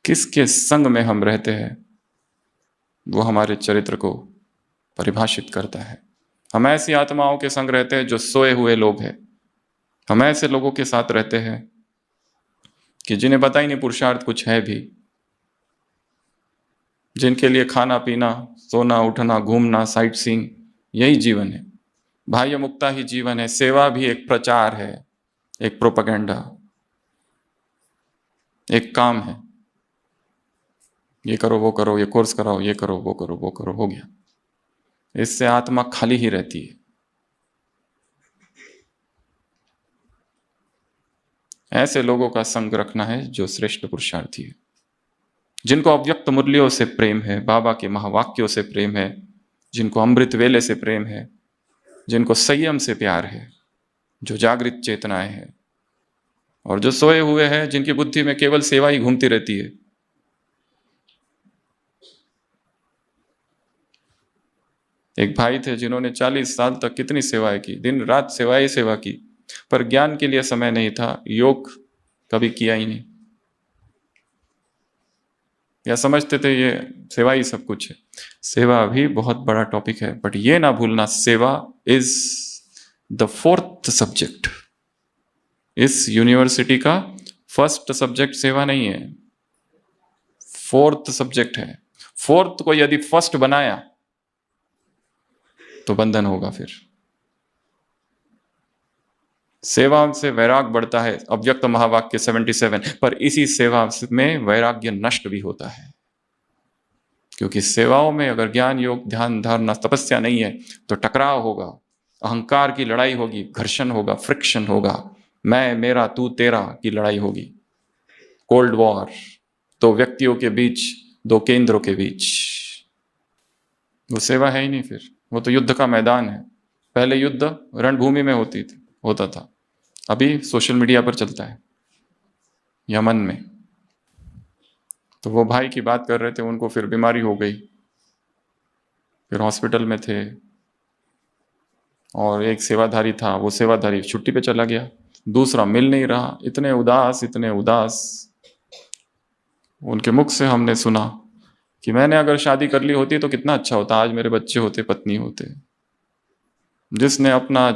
किसके संग में हम रहते हैं वो हमारे चरित्र को परिभाषित करता है। हम ऐसी आत्माओं के संग रहते हैं जो सोए हुए लोग हैं। हम ऐसे लोगों के साथ रहते हैं कि जिन्हें पता ही नहीं पुरुषार्थ कुछ है भी, जिनके लिए खाना पीना, सोना उठना, घूमना, साइट सीइंग यही जीवन है। बाह्य मुक्ता ही जीवन है। सेवा भी एक प्रचार है, एक प्रोपेगेंडा, एक काम है। ये करो, वो करो, ये कोर्स कराओ, ये करो, वो करो, वो करो, हो गया। इससे आत्मा खाली ही रहती है। ऐसे लोगों का संग रखना है जो श्रेष्ठ पुरुषार्थी है, जिनको अव्यक्त मूल्यों से प्रेम है, बाबा के महावाक्यों से प्रेम है, जिनको अमृत वेले से प्रेम है, जिनको संयम से प्यार है, जो जागृत चेतनाएं हैं, और जो सोए हुए हैं जिनकी बुद्धि में केवल सेवा ही घूमती रहती है। एक भाई थे जिन्होंने 40 साल तक कितनी सेवाएं की, दिन रात सेवा ही सेवा की, पर ज्ञान के लिए समय नहीं था, योग कभी किया ही नहीं। या समझते थे ये सेवा ही सब कुछ है। सेवा भी बहुत बड़ा टॉपिक है, बट ये ना भूलना, सेवा इज द फोर्थ सब्जेक्ट। इस यूनिवर्सिटी का फर्स्ट सब्जेक्ट सेवा नहीं है, फोर्थ सब्जेक्ट है। फोर्थ को यदि फर्स्ट बनाया तो बंधन होगा। फिर सेवा से वैराग बढ़ता है, अव्यक्त महावाक्य 77। पर इसी सेवा में वैराग्य नष्ट भी होता है, क्योंकि सेवाओं में अगर ज्ञान योग ध्यान धारणा तपस्या नहीं है तो टकराव होगा, अहंकार की लड़ाई होगी, घर्षण होगा, फ्रिक्शन होगा, मैं मेरा तू तेरा की लड़ाई होगी, कोल्ड वॉर, दो व्यक्तियों के बीच, दो केंद्रों के बीच। वो सेवा है ही नहीं, फिर वो तो युद्ध का मैदान है। पहले युद्ध रणभूमि में होता था, अभी सोशल मीडिया पर चलता है या मन में। तो वो भाई की बात कर रहे थे, उनको फिर बीमारी हो गई, फिर हॉस्पिटल में थे, और एक सेवाधारी था, वो सेवाधारी छुट्टी पे चला गया, दूसरा मिल नहीं रहा, इतने उदास इतने उदास। उनके मुख से हमने सुना कि मैंने अगर शादी कर ली होती तो कितना अच्छा होता, आज मेरे बच्चे होते, पत्नी होते। जिसने अपना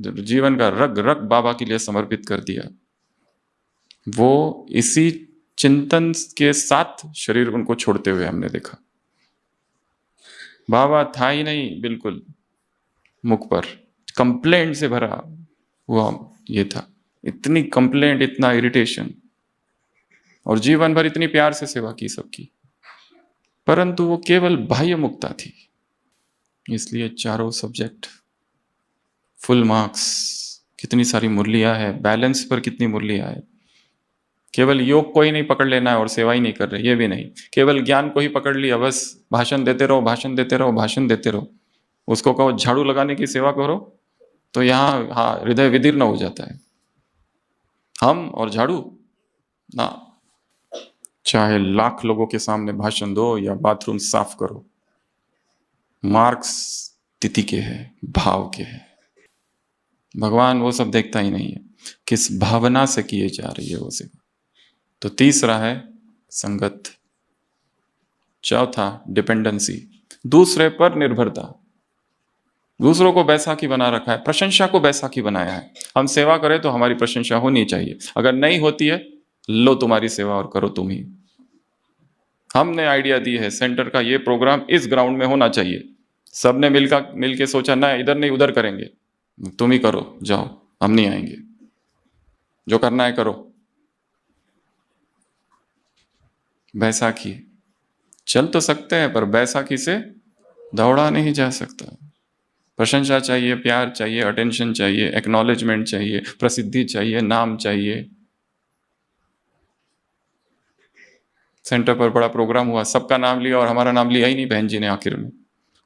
जीवन का रग रग बाबा के लिए समर्पित कर दिया, वो इसी चिंतन के साथ शरीर उनको छोड़ते हुए हमने देखा। बाबा था ही नहीं, बिल्कुल मुख पर कंप्लेंट से भरा हुआ ये था, इतनी कंप्लेंट, इतना इरिटेशन, और जीवन भर इतनी प्यार से सेवा की सबकी, परंतु वो केवल बाह्य मुक्ता थी। इसलिए चारों सब्जेक्ट फुल मार्क्स, कितनी सारी मुरलियां है, बैलेंस पर कितनी मुरलियां है। केवल योग को ही नहीं पकड़ लेना है और सेवा ही नहीं कर रहे, ये भी नहीं। केवल ज्ञान को ही पकड़ लिया, बस भाषण देते रहो, भाषण देते रहो, भाषण देते रहो। उसको कहो झाड़ू लगाने की सेवा करो, तो यहाँ हाँ हृदय विदीर्ण हो जाता है। हम और झाड़ू ना, चाहे लाख लोगों के सामने भाषण दो या बाथरूम साफ करो, मार्क्स तिथि के हैं, भाव के हैं। भगवान वो सब देखता ही नहीं है, किस भावना से किए जा रही है वो सेवा। तो तीसरा है संगत, चौथा डिपेंडेंसी, दूसरे पर निर्भरता। दूसरों को बैसाखी बना रखा है, प्रशंसा को बैसाखी बनाया है। हम सेवा करें तो हमारी प्रशंसा होनी चाहिए, अगर नहीं होती है, लो तुम्हारी सेवा और करो तुम ही। हमने आइडिया दी है सेंटर का, ये प्रोग्राम इस ग्राउंड में होना चाहिए, सबने मिल के सोचा ना इधर नहीं उधर करेंगे, तुम ही करो, जाओ हम नहीं आएंगे, जो करना है करो। बैसाखी चल तो सकते हैं, पर बैसाखी से दौड़ा नहीं जा सकता। प्रशंसा चाहिए, प्यार चाहिए, अटेंशन चाहिए, एक्नॉलेजमेंट चाहिए, प्रसिद्धि चाहिए, नाम चाहिए। सेंटर पर बड़ा प्रोग्राम हुआ, सबका नाम लिया और हमारा नाम लिया ही नहीं बहन जी ने, आखिर में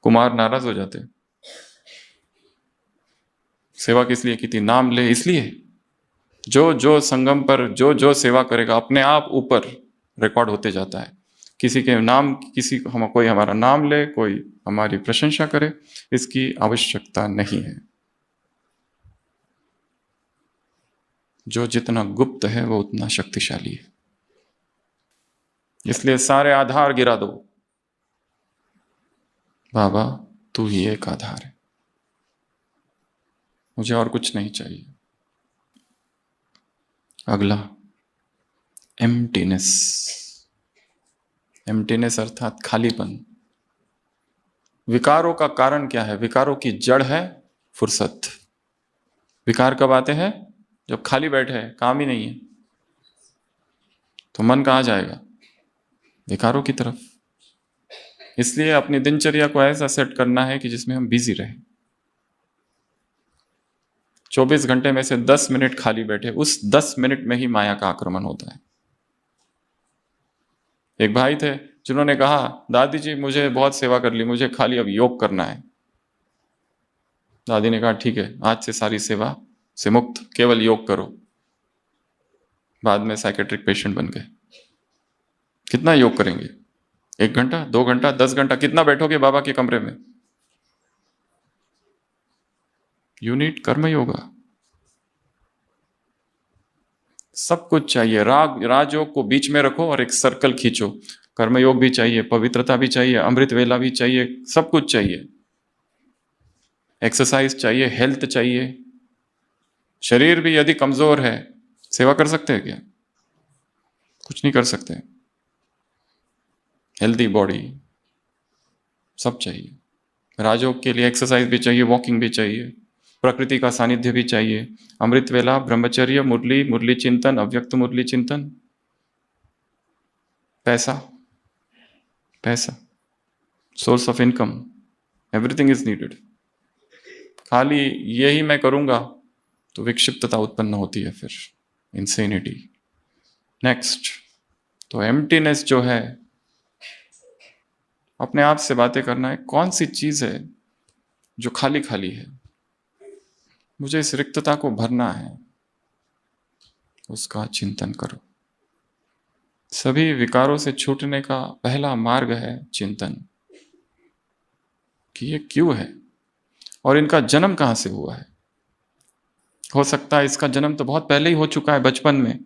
कुमार नाराज हो जाते। सेवा किस लिए की थी? नाम ले इसलिए। जो जो संगम पर जो जो सेवा करेगा अपने आप ऊपर रिकॉर्ड होते जाता है। किसी के नाम, कोई हमारा नाम ले, कोई हमारी प्रशंसा करे, इसकी आवश्यकता नहीं है। जो जितना गुप्त है वो उतना शक्तिशाली है। इसलिए सारे आधार गिरा दो, बाबा तू ही एक आधार है, मुझे और कुछ नहीं चाहिए। अगला एम्प्टीनेस। एम्प्टीनेस अर्थात खालीपन। विकारों का कारण क्या है? विकारों की जड़ है फुर्सत। विकार कब आते हैं? जब खाली बैठे हैं, काम ही नहीं है, तो मन कहाँ जाएगा? विकारों की तरफ। इसलिए अपनी दिनचर्या को ऐसा सेट करना है कि जिसमें हम बिजी रहें। 24 घंटे में से 10 मिनट खाली बैठे, उस 10 मिनट में ही माया का आक्रमण होता है। एक भाई थे जिन्होंने कहा, दादी जी मुझे बहुत सेवा कर ली, मुझे खाली अब योग करना है। दादी ने कहा ठीक है, आज से सारी सेवा से मुक्त, केवल योग करो। बाद में साइकेट्रिक पेशेंट बन गए। कितना योग करेंगे? 1 घंटा, 2 घंटा, 10 घंटा? कितना बैठोगे बाबा के कमरे में? यूनिट कर्म योगा। सब कुछ चाहिए। राजयोग को बीच में रखो और एक सर्कल खींचो। कर्मयोग भी चाहिए, पवित्रता भी चाहिए, अमृत वेला भी चाहिए, सब कुछ चाहिए। एक्सरसाइज चाहिए, हेल्थ चाहिए। शरीर भी यदि कमजोर है, सेवा कर सकते हैं क्या? कुछ नहीं कर सकते। हेल्दी बॉडी सब चाहिए। राजयोग के लिए एक्सरसाइज भी चाहिए, वॉकिंग भी चाहिए, प्रकृति का सानिध्य भी चाहिए, अमृत वेला, ब्रह्मचर्य, मुरली, मुरली चिंतन, अव्यक्त मुरली चिंतन, पैसा, पैसा, source of income, everything is needed. खाली यही मैं करूंगा तो विक्षिप्तता उत्पन्न होती है, फिर इंसेनिटी। नेक्स्ट, तो एम्प्टीनेस जो है, अपने आप से बातें करना है, कौन सी चीज है जो खाली खाली है, मुझे इस रिक्तता को भरना है, उसका चिंतन करो। सभी विकारों से छूटने का पहला मार्ग है चिंतन, कि ये क्यों है और इनका जन्म कहां से हुआ है। हो सकता है इसका जन्म तो बहुत पहले ही हो चुका है, बचपन में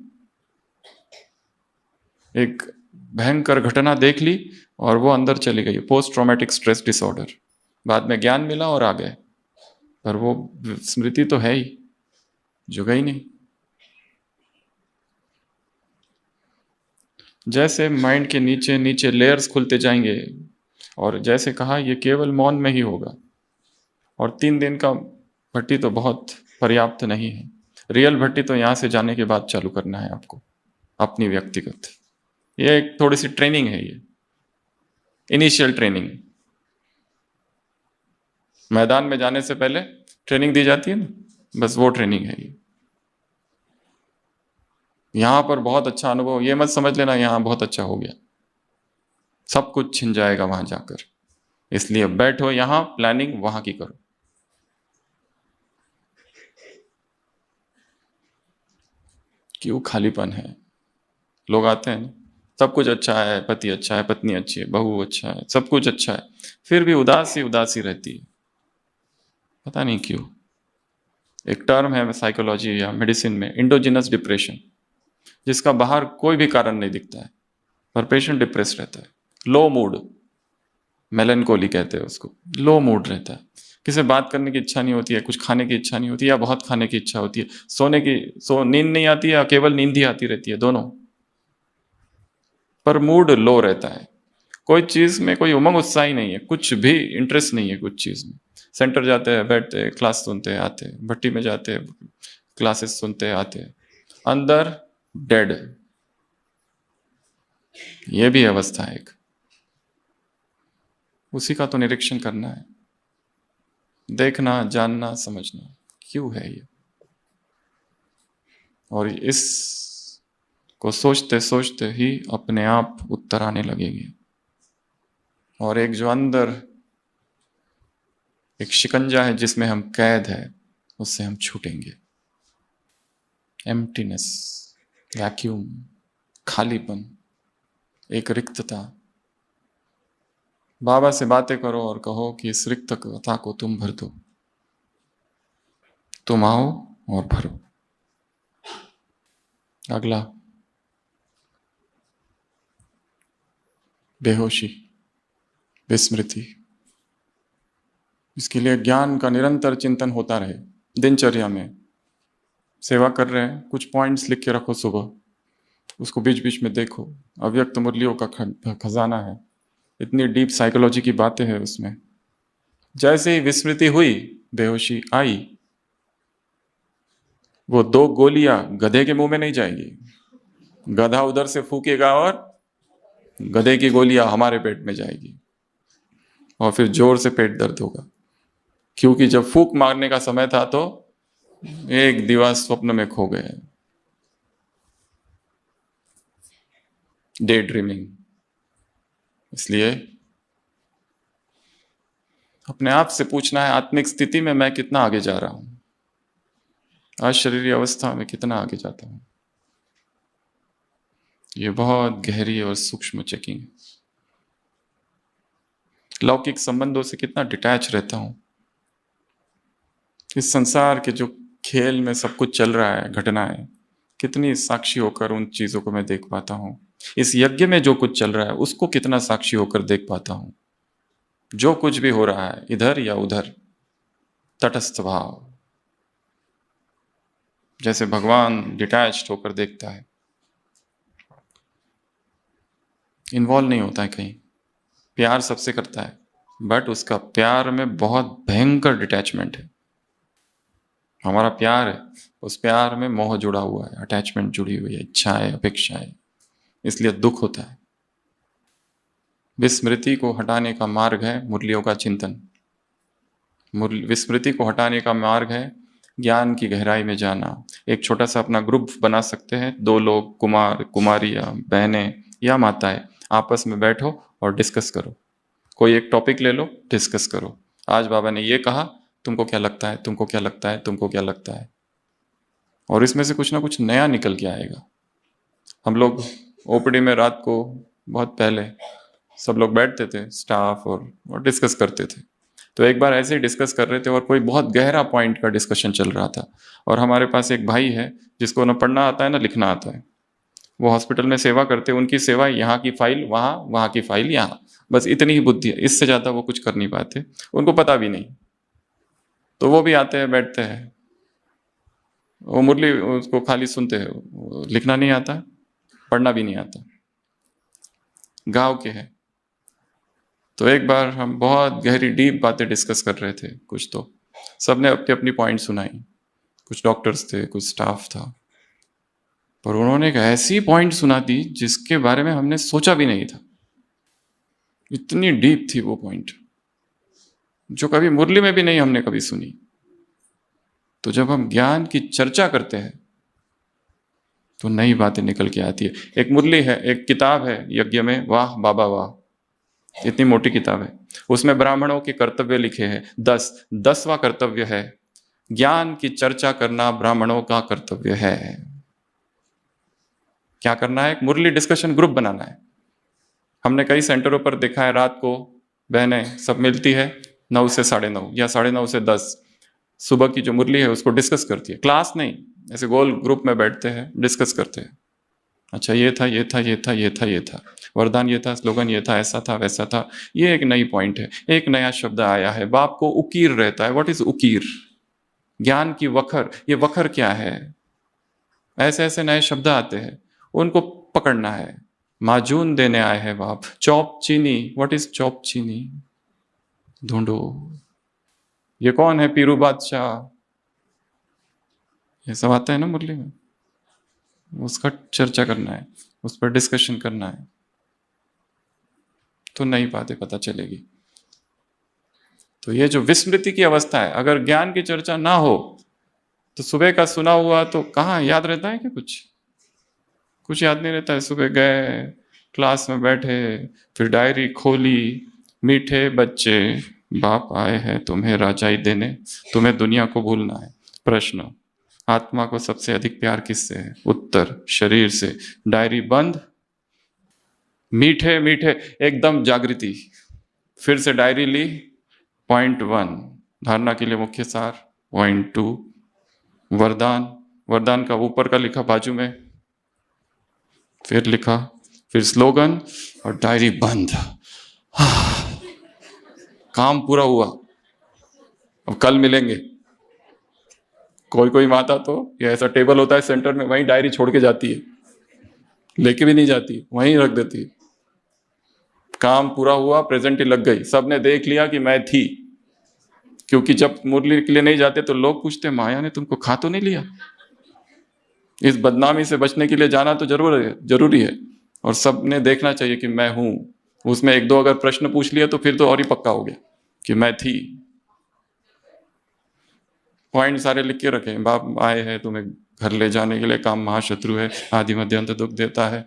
एक भयंकर घटना देख ली और वो अंदर चली गई, पोस्ट ट्रॉमेटिक स्ट्रेस डिसऑर्डर। बाद में ज्ञान मिला और आ गए, पर वो स्मृति तो है ही जो गई नहीं। जैसे माइंड के नीचे नीचे लेयर्स खुलते जाएंगे, और जैसे कहा ये केवल मौन में ही होगा, और 3 दिन का भट्टी तो बहुत पर्याप्त नहीं है। रियल भट्टी तो यहां से जाने के बाद चालू करना है आपको, अपनी व्यक्तिगत। ये एक थोड़ी सी ट्रेनिंग है, ये इनिशियल ट्रेनिंग। मैदान में जाने से पहले ट्रेनिंग दी जाती है ना, बस वो ट्रेनिंग है ये। यहां पर बहुत अच्छा अनुभव, ये मत समझ लेना यहां बहुत अच्छा हो गया, सब कुछ छिन जाएगा वहां जाकर। इसलिए बैठो यहां, प्लानिंग वहां की करो। क्यों खालीपन है? लोग आते हैं ना, सब कुछ अच्छा है, पति अच्छा है, पत्नी अच्छी है, बहू अच्छा है, सब कुछ अच्छा है, फिर भी उदासी उदासी रहती है, पता नहीं क्यों। एक टर्म है साइकोलॉजी या मेडिसिन में, इंडोजिनस डिप्रेशन, जिसका बाहर कोई भी कारण नहीं दिखता है, पर पेशेंट डिप्रेस रहता है, लो मूड, मेलनकोली कहते हैं उसको, लो मूड रहता है। किसी बात करने की इच्छा नहीं होती है, कुछ खाने की इच्छा नहीं होती है, या बहुत खाने की इच्छा होती है, नींद नहीं आती है, या केवल नींद ही आती रहती है, दोनों, पर मूड लो रहता है। कोई चीज में कोई उमंग उत्साह ही नहीं है, कुछ भी इंटरेस्ट नहीं है कुछ चीज में। सेंटर जाते हैं, बैठते हैं, क्लास सुनते हैं, आते हैं, भट्टी में जाते हैं, क्लासेस सुनते हैं, आते हैं, अंदर डेड। ये भी अवस्था है एक, उसी का तो निरीक्षण करना है, देखना, जानना, समझना क्यों है ये। और इस को सोचते सोचते ही अपने आप उत्तर आने लगेंगे, और एक जो अंदर एक शिकंजा है जिसमें हम कैद है, उससे हम छूटेंगे। एम्प्टीनेस, वैक्यूम, खालीपन, एक रिक्तता। बाबा से बातें करो और कहो कि इस रिक्तता को तुम भर दो, तुम आओ और भरो। अगला, बेहोशी, विस्मृति। इसके लिए ज्ञान का निरंतर चिंतन होता रहे। दिनचर्या में सेवा कर रहे हैं, कुछ पॉइंट्स लिख के रखो सुबह, उसको बीच बीच में देखो। अव्यक्त मुरलियों का खजाना है, इतनी डीप साइकोलॉजी की बातें हैं उसमें। जैसे ही विस्मृति हुई, बेहोशी आई, वो 2 गोलियां गधे के मुंह में नहीं जाएगी, गधा उधर से फूकेगा और गधे की गोलियां हमारे पेट में जाएगी, और फिर जोर से पेट दर्द होगा। क्योंकि जब फूक मारने का समय था तो एक दिवस स्वप्न में खो गए, डे ड्रीमिंग। इसलिए अपने आप से पूछना है, आत्मिक स्थिति में मैं कितना आगे जा रहा हूं, अशरीरी अवस्था में कितना आगे जाता हूं। ये बहुत गहरी और सूक्ष्म चेकिंग है। लौकिक संबंधों से कितना डिटैच रहता हूं, इस संसार के जो खेल में सब कुछ चल रहा है, घटनाएं, कितनी साक्षी होकर उन चीजों को मैं देख पाता हूं। इस यज्ञ में जो कुछ चल रहा है उसको कितना साक्षी होकर देख पाता हूं। जो कुछ भी हो रहा है इधर या उधर, तटस्थ भाव, जैसे भगवान डिटैच्ड होकर देखता है, इन्वॉल्व नहीं होता है कहीं। प्यार सबसे करता है, बट उसका प्यार में बहुत भयंकर डिटैचमेंट है। हमारा प्यार है, उस प्यार में मोह जुड़ा हुआ है, अटैचमेंट जुड़ी हुई है, इच्छाएं, अपेक्षाएं, इसलिए दुख होता है। विस्मृति को हटाने का मार्ग है मुरलियों का चिंतन। विस्मृति को हटाने का मार्ग है ज्ञान की गहराई में जाना। एक छोटा सा अपना ग्रुप बना सकते हैं, 2 लोग, कुमार कुमारियां, बहनें या माताएं, आपस में बैठो और डिस्कस करो। कोई एक टॉपिक ले लो, डिस्कस करो। आज बाबा ने ये कहा, तुमको क्या लगता है, तुमको क्या लगता है, तुमको क्या लगता है, और इसमें से कुछ ना कुछ नया निकल के आएगा। हम लोग ओपीडी में रात को बहुत पहले सब लोग बैठते थे, स्टाफ और डिस्कस करते थे। तो एक बार ऐसे ही डिस्कस कर रहे थे और कोई बहुत गहरा पॉइंट का डिस्कशन चल रहा था, और हमारे पास एक भाई है जिसको ना पढ़ना आता है ना लिखना आता है। वो हॉस्पिटल में सेवा करते, उनकी सेवा यहाँ की फाइल वहाँ, वहाँ की फाइल यहाँ, बस इतनी ही बुद्धि है, इससे ज़्यादा वो कुछ कर नहीं पाते, उनको पता भी नहीं। तो वो भी आते हैं, बैठते हैं, वो मुरली उसको खाली सुनते हैं, लिखना नहीं आता, पढ़ना भी नहीं आता, गांव के हैं। तो एक बार हम बहुत गहरी डीप बातें डिस्कस कर रहे थे, कुछ तो सबने अपनी अपनी पॉइंट सुनाई, कुछ डॉक्टर्स थे, कुछ स्टाफ था, पर उन्होंने एक ऐसी पॉइंट सुना दी जिसके बारे में हमने सोचा भी नहीं था। इतनी डीप थी वो पॉइंट, जो कभी मुरली में भी नहीं हमने कभी सुनी। तो जब हम ज्ञान की चर्चा करते हैं तो नई बातें निकल के आती है। एक मुरली है, एक किताब है यज्ञ में, वाह बाबा वाह, इतनी मोटी किताब है, उसमें ब्राह्मणों के कर्तव्य लिखे हैं 10वां कर्तव्य है ज्ञान की चर्चा करना, ब्राह्मणों का कर्तव्य है। क्या करना है? एक मुरली डिस्कशन ग्रुप बनाना है। हमने कई सेंटरों पर देखा है, रात को बहनें सब मिलती है 9 से 9:30 या 9:30 से 10, सुबह की जो मुरली है उसको डिस्कस करती है। क्लास नहीं, ऐसे गोल ग्रुप में बैठते हैं, डिस्कस करते हैं। अच्छा ये था, ये था, ये था, ये था, ये था, वरदान ये था, स्लोगन ये था, ऐसा था, वैसा था। ये एक नई पॉइंट है, एक नया शब्द आया है। बाप को उकीर रहता है। व्हाट इज उकीर? ज्ञान की वखर। ये वखर क्या है? ऐसे ऐसे नए शब्द आते हैं, उनको पकड़ना है। माजून देने आए हैं बाप। चौप चीनी, व्हाट इज चौप चीनी? ढूंढो। ये कौन है? पीरू बादशाह। ये सब आता है ना मुरली में, उसका चर्चा करना है, उस पर डिस्कशन करना है, तो नई बातें पता चलेगी। तो ये जो विस्मृति की अवस्था है, अगर ज्ञान की चर्चा ना हो तो सुबह का सुना हुआ तो कहाँ याद रहता है? कि कुछ याद नहीं रहता है। सुबह गए, क्लास में बैठे, फिर डायरी खोली, मीठे बच्चे, बाप आए हैं तुम्हें राजाई देने, तुम्हें दुनिया को भूलना है। प्रश्न, आत्मा को सबसे अधिक प्यार किससे है? उत्तर, शरीर से। डायरी बंद, मीठे मीठे एकदम जागृति। फिर से डायरी ली, पॉइंट 1 धारणा के लिए मुख्य सार, पॉइंट 2 वरदान, वरदान का ऊपर का लिखा बाजू में, फिर लिखा, फिर स्लोगन, और डायरी बंद। काम पूरा हुआ। अब कल मिलेंगे। कोई कोई माता तो ये ऐसा टेबल होता है सेंटर में, वहीं डायरी छोड़ के जाती है, लेके भी नहीं जाती, वहीं रख देती है। काम पूरा हुआ, प्रेजेंट ही लग गई, सबने देख लिया कि मैं थी। क्योंकि जब मुरली के लिए नहीं जाते तो लोग पूछते, माया ने तुमको खा तो नहीं लिया? इस बदनामी से बचने के लिए जाना तो जरूरी है, और सबने देखना चाहिए कि मैं हूं। उसमें 1-2 अगर प्रश्न पूछ लिया तो फिर तो और ही पक्का हो गया कि मैं थी। पॉइंट सारे लिख के रखे, बाप आए हैं तुम्हें घर ले जाने के लिए, काम महाशत्रु है, आदि मध्य अंत दुख देता है,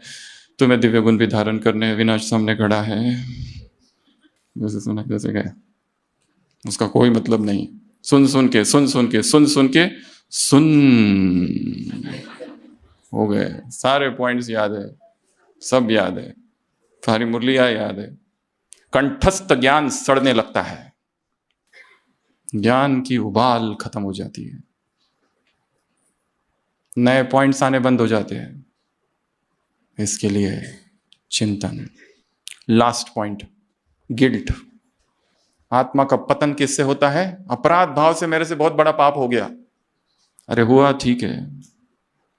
तुम्हें दिव्य गुण भी धारण करने, विनाश सामने खड़ा है। जैसे सुना जैसे गए, उसका कोई मतलब नहीं। सुन सुन के सुन हो गए। सारे पॉइंट्स याद है, सब याद है, सारी मुरलियां याद है। कंठस्थ ज्ञान सड़ने लगता है, ज्ञान की उबाल खत्म हो जाती है, नए पॉइंट्स आने बंद हो जाते हैं। इसके लिए चिंतन। Last point, guilt. आत्मा का पतन किससे होता है? अपराध भाव से। मेरे से बहुत बड़ा पाप हो गया। अरे हुआ, ठीक है,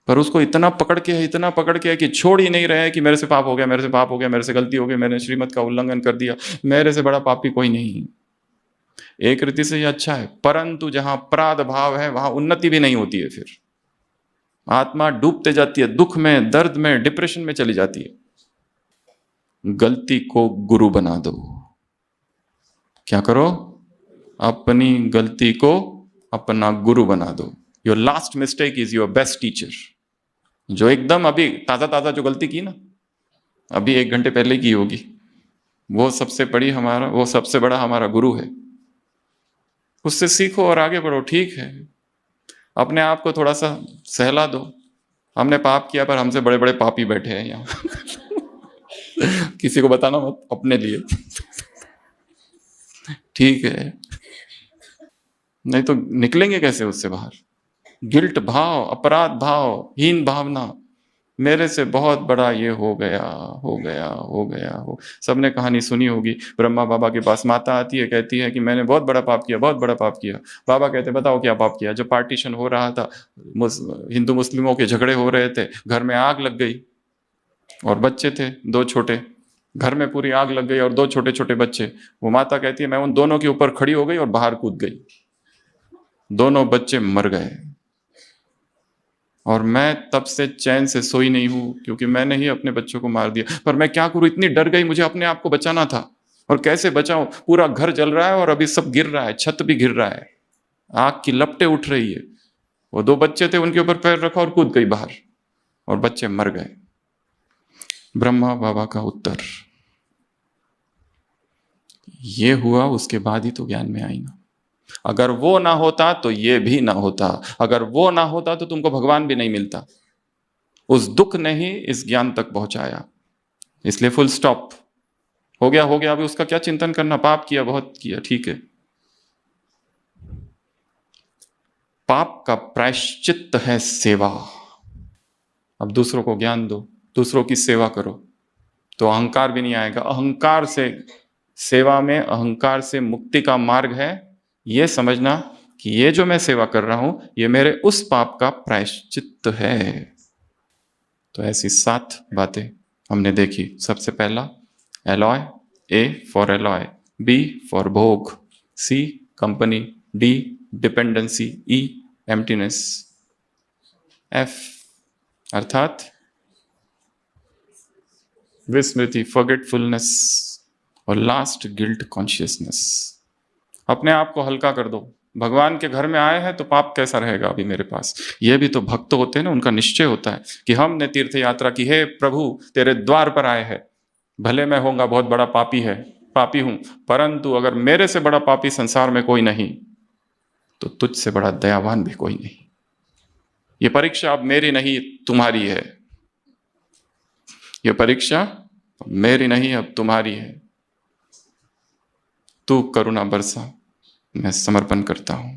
पर उसको इतना पकड़ के है, इतना पकड़ के है कि छोड़ ही नहीं रहे हैं कि मेरे से पाप हो गया, मेरे से पाप हो गया, मेरे से गलती हो गई, मैंने श्रीमत का उल्लंघन कर दिया, मेरे से बड़ा पापी कोई नहीं। एक रीति से ये अच्छा है, परंतु जहां अपराध भाव है वहां उन्नति भी नहीं होती है। फिर आत्मा डूबते जाती है, दुख में, दर्द में, डिप्रेशन में चली जाती है। गलती को गुरु बना दो। क्या करो? अपनी गलती को अपना गुरु बना दो। Your last mistake is your best teacher. जो एकदम अभी ताजा ताजा जो गलती की ना, अभी 1 घंटे पहले की होगी, वो सबसे बड़ा हमारा गुरु है। उससे सीखो और आगे बढ़ो। ठीक है, अपने आप को थोड़ा सा सहला दो। हमने पाप किया, पर हमसे बड़े बड़े पापी बैठे हैं यहाँ। किसी को बताना मत, अपने लिए। ठीक है, नहीं तो निकलेंगे कैसे उससे बाहर? गिल्ट भाव, अपराध भाव, हीन भावना, मेरे से बहुत बड़ा ये हो गया। सबने कहानी सुनी होगी। ब्रह्मा बाबा के पास माता आती है, कहती है कि मैंने बहुत बड़ा पाप किया, बहुत बड़ा पाप किया। बाबा कहते बताओ क्या पाप किया? जब पार्टीशन हो रहा था, हिंदू मुस्लिमों के झगड़े हो रहे थे, घर में आग लग गई और बच्चे थे 2 छोटे, घर में पूरी आग लग गई और 2 छोटे छोटे बच्चे। वो माता कहती है मैं उन दोनों के ऊपर खड़ी हो गई और बाहर कूद गई। दोनों बच्चे मर गए और मैं तब से चैन से सोई नहीं हूं, क्योंकि मैंने ही अपने बच्चों को मार दिया। पर मैं क्या करूं, इतनी डर गई, मुझे अपने आप को बचाना था। और कैसे बचाऊं? पूरा घर जल रहा है और अभी सब गिर रहा है, छत भी गिर रहा है, आग की लपटें उठ रही है। वो 2 बच्चे थे, उनके ऊपर पैर रखा और कूद गई बाहर और बच्चे मर गए। ब्रह्मा बाबा का उत्तर ये हुआ, उसके बाद ही तो ज्ञान में आई ना। अगर वो ना होता तो ये भी ना होता, अगर वो ना होता तो तुमको भगवान भी नहीं मिलता। उस दुख ने ही इस ज्ञान तक पहुंचाया। इसलिए फुल स्टॉप। हो गया, अभी उसका क्या चिंतन करना? पाप किया, बहुत किया, ठीक है। पाप का प्रायश्चित्त है सेवा। अब दूसरों को ज्ञान दो, दूसरों की सेवा करो, तो अहंकार भी नहीं आएगा। अहंकार से सेवा में, अहंकार से मुक्ति का मार्ग है ये समझना कि ये जो मैं सेवा कर रहा हूं, ये मेरे उस पाप का प्रायश्चित्त है। तो ऐसी 7 बातें हमने देखी। सबसे पहला alloy, a for alloy, b for भोग, c company, d dependency, e emptiness, f अर्थात विस्मृति, फॉरगेटफुलनेस, और लास्ट गिल्ट कॉन्शियसनेस। अपने आप को हल्का कर दो। भगवान के घर में आए हैं तो पाप कैसा रहेगा अभी मेरे पास? ये भी तो भक्त होते हैं ना, उनका निश्चय होता है कि हमने तीर्थ यात्रा की, हे प्रभु तेरे द्वार पर आए हैं। भले मैं होऊंगा बहुत बड़ा पापी हूं, परंतु अगर मेरे से बड़ा पापी संसार में कोई नहीं तो तुझसे बड़ा दयावान भी कोई नहीं। ये परीक्षा अब मेरी नहीं तुम्हारी है, ये परीक्षा मेरी नहीं अब तुम्हारी है। तू करुणा बरसा, मैं समर्पण करता हूं।